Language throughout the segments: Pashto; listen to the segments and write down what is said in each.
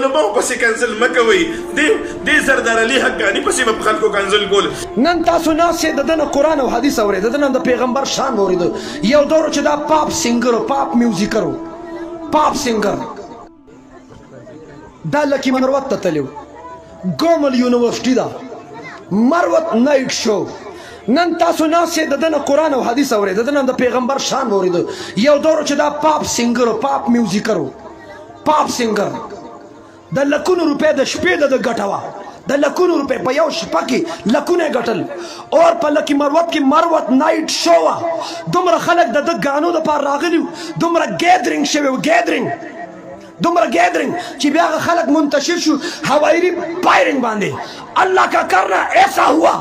علماو پسې کنسل مه کوئ دې سردار علي حقاني پسې به خلکو کنسل کول. نن تاسو ناست د ده نه قرآن او حدیث اورئ، د ده نه د پیغمبر شان واورېده. یو دور چې دا پاپ سینګر و، پاپ میوزیکر و، پاپ سینګر دا لکي مروت ته تللی و، ګومل یونیورسټي ده، مروت نایټ شو. نن تاسو ناست د ده نه قرآن او حدیث اورئ، د ده نه د پیغمبر شان واورېده. یو دور چې دا پاپ سینګر و، پاپ میوزیکر و، پاپ سینګر د لکونو روپۍ د شپې د ګټه وه، د لکونو روپۍ په یو شپه کې لکونه یې ګټل. اور په لکي مروت کې مروت نایټ شو وه. دومره خلک د ده ګانو دپاره راغلي وو، دومره ګیدرینګ شوی و، دومره ګیدرینګ چې بیا هغه خلک منتشر شو هوایري فایرنګ باندې. الله کا کرنا ایسا ہوا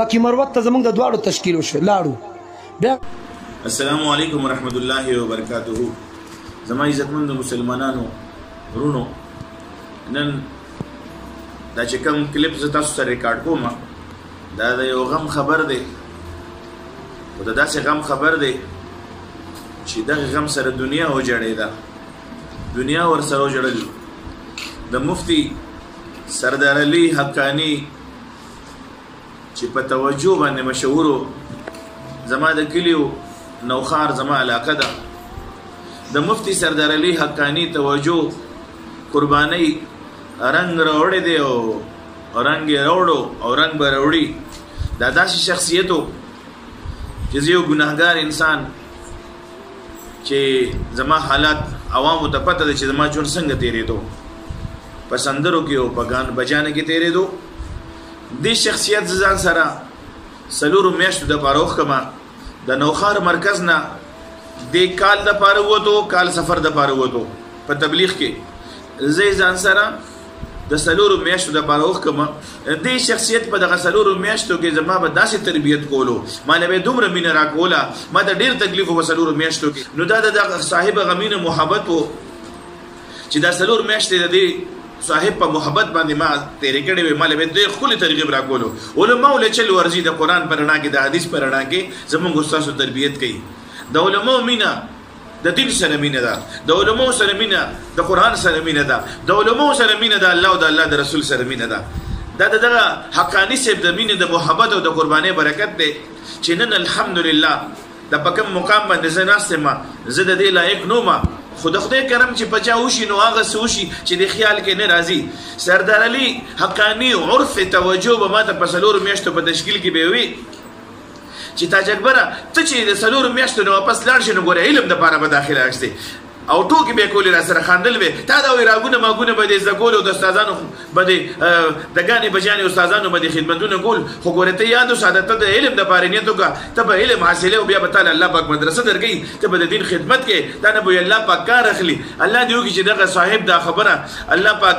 لکي مروت ته زمونږ د دواړو تشکیل وشو لاړو. بیا السلام علیکم ورحمت الله وبرکاته. زما عزتمندو مسلمانانو ورونو، نن دا چې کوم کلیپ زه تاسو سره ریکارډ کوم دا د یو غم خبر دی، خو د داسې غم خبر دی چې دغه غم سره دنیا وجړېده، دنیا ورسره وجړل. د مفتي سردار علي حقاني چې په توجه باندې مشهورو، زما د کلیو نوخار زما علاقه ده، د مفتي سردار علي حقاني توجه قرباني رنگ راوړی دی او رنگ یې راوړو او رنگ به راوړي. دا داسې شخصیتو چې زه یو ګناهګار انسان چې زما حالات عوامو ته پته ده چې زما ژوند څنګه تېرېدو، په سندرو کې او په بجانه کې تېرېدو. دې شخصیت زه ځان سره 4 میاشتو دپاره وښکمه. د نوخار مرکز نه دې کال دپاره ووتو، کال سفر دپاره ووتو په تبلیغ کې. زه ځان سره د 4 میاشتو دپاره وښکمه. دې شخصیت په دغه 4 میاشتو کې زما به داسې تربیت کولو، ماله به دومره مینه راکوله، ما ته ډېر تکلیف و په 4 میاشتو کې. نو دا د صاحب غمینه محبت و چې دا 4 میاشتې د دې صاحب په محبت باندې ما تیرې کړې وې، ماله به ډېر ښکلي ترغیب راکولو. علماو له چل ورځي د قرآن په رڼا کې د حدیث په رڼا کې زموږ استاسو تربیت کوي. د علماو مینه د دین سره مینه ده، د علماو سره مینه د قرآن سره مینه ده، د علماو سره مینه د الله او د الله د رسول سره مینه ده. دا دغه حقاني صاحب د مینې د محبت او د قربانۍ برکت دی چې نن الحمدلله د په کوم مقام باندې زه ناست یم. زه د دې لایق نه وم، خو د خدای کرم چې په چا وشي نو هغه څه وشي چې د خیال کې نه راځي. سردار علي حقاني عرف توجه به ما ته په 4 میاشتو په تشکیل کې به وي چې تاج اکبره ته چې د 4 میاشتو نه واپس لاړ شې نو ګوره علم دپاره به داخله اخیستې او ټوکې به یې کولې را سره خندل به تا دا وایي راګونه ماګونه به دې زده کول او د استادانو به دې د ګانې بجانې استادانو به دې خدمتونه کول. خو ګوره ته یاد اوسه ته د علم دپاره نیت وکړه، ته به علم حاصلې او بیا به تاله الله پاک مدرسه درکوي، ته به د دین خدمت کې دا نه به الله پاک کار اخلي. الله دې وکړي چې دغه صاحب دا خبره الله پاک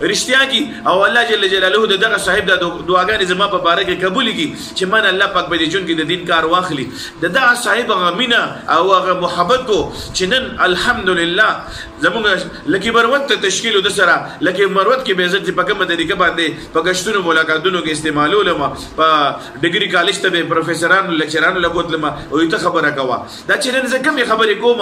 رښتیا کړي او الله جل جلاله د دغه صاحب دا دعاګانې زما په باره کې قبول کړي چې من الله پاک به دې ژوند کې د دین کار واخلي. د دغه صاحب هغه مینه او هغه محبت کو چې نن الحمدلله زمونږ لکي مروت ته تشکیل د سره لکي مروت کې به عزت په کومه طریقه باندې په گشتونو ملاقاتونو کې استعمالولم، په ډیګري کالج ته به پروفیسورانو لیکچرانو لبوتلم او ته خبره کوه. دا چې نن زه کومې خبرې کوم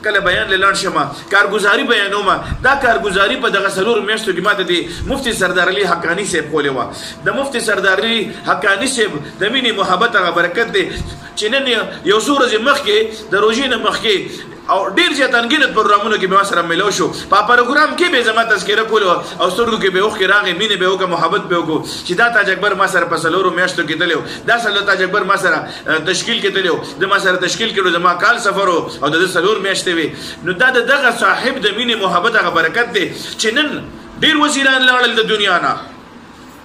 کله بیان لاړ شم کارګزاري بیانوم، دا کارګزاري په دغه 4 میاشتو کې ماته د مفتي سردار علي حقاني صاحب کولې وه. د مفتي سردار علي حقاني صاحب د مینې محبت هغه برکت دی چې نن یو څو ورځې مخکې د روژې نه مخکې او ډېر زیات انګینت پروګرامونو کې به ما سره ملو شو. په پروګرام کې به زما تذکره کولو او سترګو کې به اوښکې راغې، مینې به وکړه، محبت به وکړو چې دا تاج اکبر ما سره په 4 میاشتو کې تللی و، دا تاج اکبر ما سره تشکیل کې تللی و، د ما سره تشکیل کړو، زما کال سفر و او د 4 میاشتې وې. نو دا د دغه صاحب د مینې محبت هغه برکت دی چې نن ډېر وزیران لاړل د دنیا نه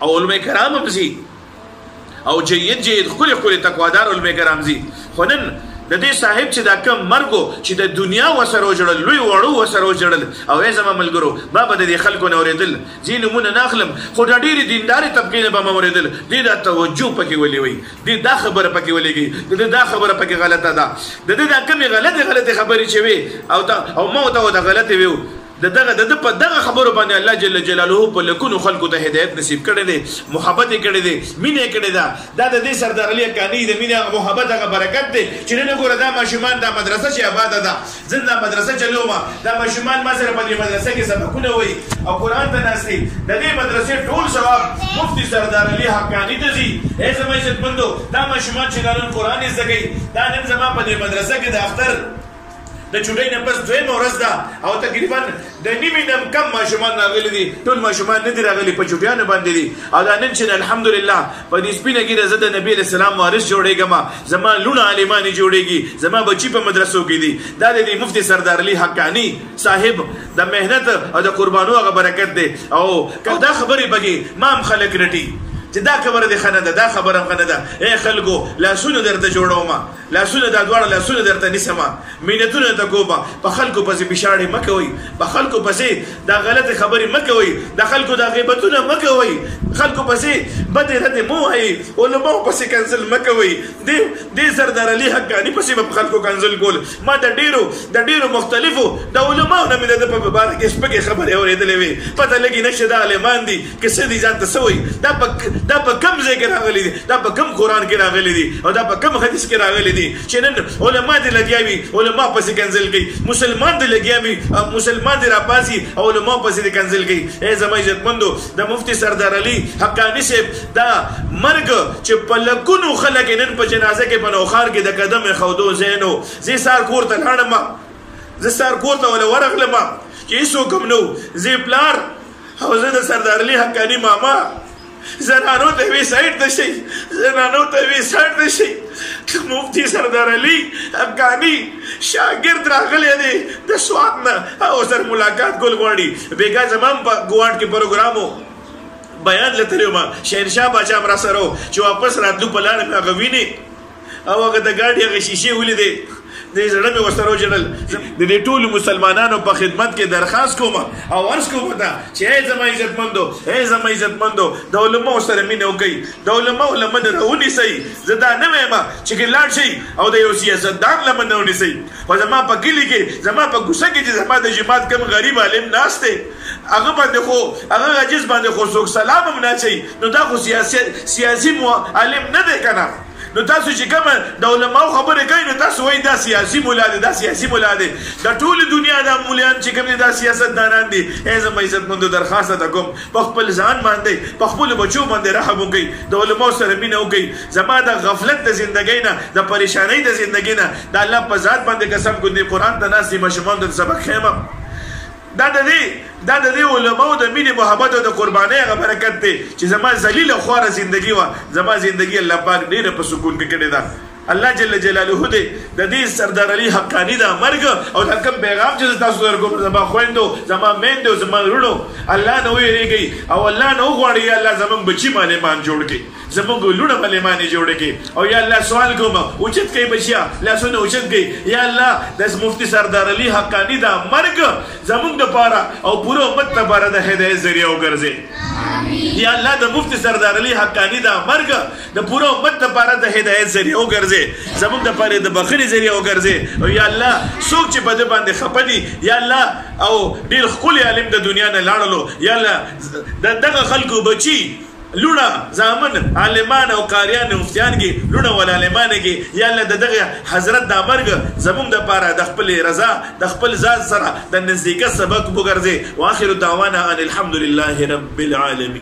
او علماء کرام هم ځي او جید ښکلي ښکلي تقوادار علماء کرام ځي. خو نن د دې صاحب چې دا کم مرګو چې د دنیا وسره وجړل، لوی وړو وسره وجړل او ای زما ملګرو ما به د دې خلکو نه اورېدل، ځینې نومونه نه اخلم خو دا ډېرې دیندارې طبقې نه به مې اورېدل. دې دا توجه پکې ولې وي، دې دا خبره پکې ولېږي، د دې دا خبره پکې غلطه ده، د دې دا کمې غلطې خبرې چې وي او ما ورته د غلطې ویو دغه په دغه خبرو باندې الله جل جلاله په لکونو خلکو ته هدایت نصیب کړی دی محبت یې کړی دی مینه یې کړې ده دا د دې سردار علي حقاني د مینې هغه محبت هغه برکت دی چې نن ګوره دا ماشومان دا مدرسه چې آباده ده زه دا مدرسه چلوم دا ماشومان ما سره په دې مدرسه کې سبقونه وایي او قرآن ته ناست دي د دې مدرسې ټول ثواب مفتي سردار علي حقاني ته ځي ای زما عزتمندو دا ماشومان چې دا نن قرآن زده کوي دا نن زما په دې مدرسه کې د اختر د چوټۍ نه پس دویمه ورځ ده او تقریبا د نیمې نه کم ماشومان راغلي دي ټول ماشومان نه دي راغلي په چوټیانو باندې دي او دا نن چې الحمدلله په دې سپینه ږیره زه د نبي علیه السلام وارث جوړېږم زما لوڼه عالمانې جوړېږي زما بچي په مدرسو کې دي دا د مفتي سردار علي حقاني صاحب د مهنت او د قربانو هغه برکت دی او دا خبرې بګي ما هم خلک رټي چې دا خبره دی خنه ده دا خبره هم خنه ده ای خلکو لاسونه درته جوړوم لاسونه دا دواړه لاسونه درته نیسم مینتونه ته کوم په خلکو پسې بشاړې مه کوئ په خلکو پسې دا غلطې خبرې مه کوئ د خلکو دا غیبتونه مه کوئ خلکو پسې بدې ردې مه وایئ علماو پسې کنسل مه کوئ دې سردار علي حقاني پسې به په خلکو کنسل کول ما د ډېرو مختلفو د علماو نه مې د ده په باره کې شپږې خبرې اورېدلې وې پته لګي نه چې دا عالمان دي که څه دي ځان ته څه وایي دا په کم ځای کې راغلي دي دا په کم قرآن کې راغلي دي او دا په کم حدیث کې راغلي دي چې نن علما دې لګیا وي علما پسې کنسل کوي مسلمان دې لګیا وي مسلمان دې راپاسي او علما پسې دې کنسل کوي ای زما عزتمندو د مفتي سردار علي حقاني صاحب دا مرګ چې په لکونو خلک نن په جنازه کې په نوخار کې د قدم خودو زینو زه سار کور ته لاړم زه سار کور ته ولا ورغلم چې هیڅ حکم نو زه پلار او زه د سردار علي حقاني ماما زنانو ته وی سایډ ته شي زنانو ته وی سایډ ته شي مفتي سردار علي حقاني شاګرد راغلی دی د سوات نه او سره ملاقات کول غواړي بیګا زمام په ګواټ کې پروګرامو بیان لته ما شهنشاه باچا مرا سره چې واپس راتلو په لار مې غوینه او هغه د گاډي هغه شیشه ولیدې د زړه مې ورسره وجړل د دې ټولو مسلمانانو په خدمت کې درخواست کوم او عرض کوم چې ای زما عزتمندو د علماو سره مینه وکړئ د علماو لمن راونیسئ زه دا نه وایم چې لاړ شئ او د یو سیاستدان لمن راونیسئ خو زما په کلي کې زما په کوڅه کې چې زما د جماعت کم غریب عالم ناست دی هغه باندې خو هغه عاجز باندې خو څوک سلام هم نه اچوي نو دا خو سیاسي عالم نه دی که نه نو تاسو چې کومه د علماو خبرې کوئ نو تاسو وایي دا سیاسي مولا دی دا سیاسي مولا دی د ټولې دنیا دا مولیان چې کوم دي دا سیاستدانان دي ای زما عزتمندو درخواست ته کوم په خپل ځان باندې په خپلو بچو باندې رحم وکړئ د علماو سره مینه وکړئ زما د غفلت د زندګۍ نه د پریشانۍ د زندګۍ نه د الله په ذات باندې قسم کوم دی قرآن ته ناست دي ماشومانو ته سبق ښیم دا د دې علماو د مینې محبت او د قربانۍ هغه برکت دی چې زما ذلیله خواره زندګي وه زما زندګي الله پاک ډېره په سکون کې کړې ده الله جل جلاله دې د دې سردار علي حقاني دا مرګ او دا کوم پیغام چې تاسو درکوم زما خویندو زما میندو زما وروڼو الله نه ویریږئ او الله نه وغواړئ یا الله زموږ بچي معلمان جوړ کړي زموږ لوڼه معلمانې جوړ کړي او یا الله سوال کوم اوچت کوي بچیا لاسونه اوچت کوي یا الله د مفتي سردار علي حقاني دا مرګ زموږ دپاره او پوره امت دپاره د هدایت ذریعه وګرځي یا الله د مفتي سردار علي حقاني دا مرګ د پوره امت دپاره د هدایت ذریعه وګرځي زموږ دپاره د بخښنې ذریعه وګرځي او یا الله څوک چې په ده باندې خفه دي یا الله او ډېر ښکلی عالم د دنیا نه لاړلو یا الله د دغه خلکو بچي لوڼه زامن عالمان او قاریان مفتیان کې لوڼه ول عالمان کې یا الله دغه حضرت دا مرګ زموږ دپاره د خپل رضا د خپل ذات سره د نزدېکت سبب وګرځي واخر دعوانا ان الحمد لله رب العالمین